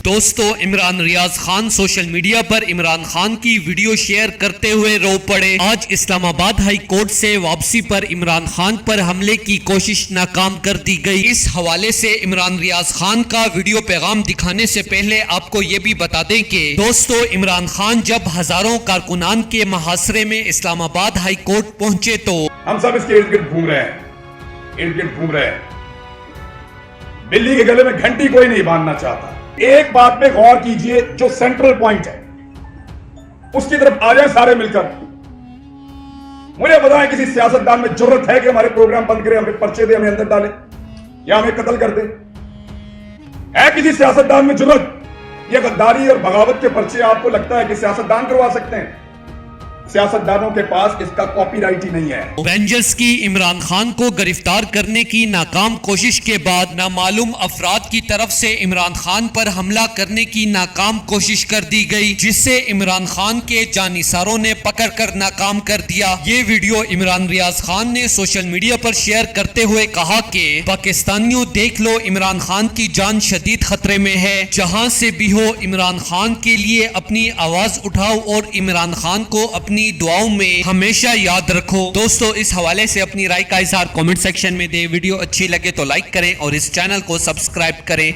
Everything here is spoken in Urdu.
دوستو عمران ریاض خان سوشل میڈیا پر عمران خان کی ویڈیو شیئر کرتے ہوئے رو پڑے۔ آج اسلام آباد ہائی کورٹ سے واپسی پر عمران خان پر حملے کی کوشش ناکام کر دی گئی۔ اس حوالے سے عمران ریاض خان کا ویڈیو پیغام دکھانے سے پہلے آپ کو یہ بھی بتا دیں کہ دوستو عمران خان جب ہزاروں کارکنان کے محاصرے میں اسلام آباد ہائی کورٹ پہنچے تو ہم سب اس کے ارد گرد گھوم رہے ہیں، بلی کے گلے میں گھنٹی کوئی نہیں باندھنا چاہتا۔ ایک بات پہ غور کیجئے، جو سینٹرل پوائنٹ ہے اس کی طرف آ جائیں سارے مل کر۔ مجھے بتائیں کسی سیاستدان میں جرت ہے کہ ہمارے پروگرام بند کرے، ہمیں پرچے دے، ہمیں اندر ڈالے یا ہمیں قتل کر دے؟ ہے کسی سیاستدان میں جرت؟ یہ غداری اور بغاوت کے پرچے آپ کو لگتا ہے کہ سیاستدان کروا سکتے ہیں؟ سیاستدانوں کے پاس اس کا کاپی رائٹ ہی نہیں ہے۔ رینجرز کی عمران خان کو گرفتار کرنے کی ناکام کوشش کے بعد نامعلوم افراد کی طرف سے عمران خان پر حملہ کرنے کی ناکام کوشش کر دی گئی، جس سے عمران خان کے جانثاروں نے پکڑ کر ناکام کر دیا۔ یہ ویڈیو عمران ریاض خان نے سوشل میڈیا پر شیئر کرتے ہوئے کہا کہ پاکستانیوں دیکھ لو، عمران خان کی جان شدید خطرے میں ہے، جہاں سے بھی ہو عمران خان کے لیے اپنی آواز اٹھاؤ اور عمران خان کو اپنی دعاؤں میں ہمیشہ یاد رکھو۔ دوستو اس حوالے سے اپنی رائے کا اظہار کمنٹ سیکشن میں دیں۔ ویڈیو اچھی لگے تو لائک کریں اور اس چینل کو سبسکرائب کریں۔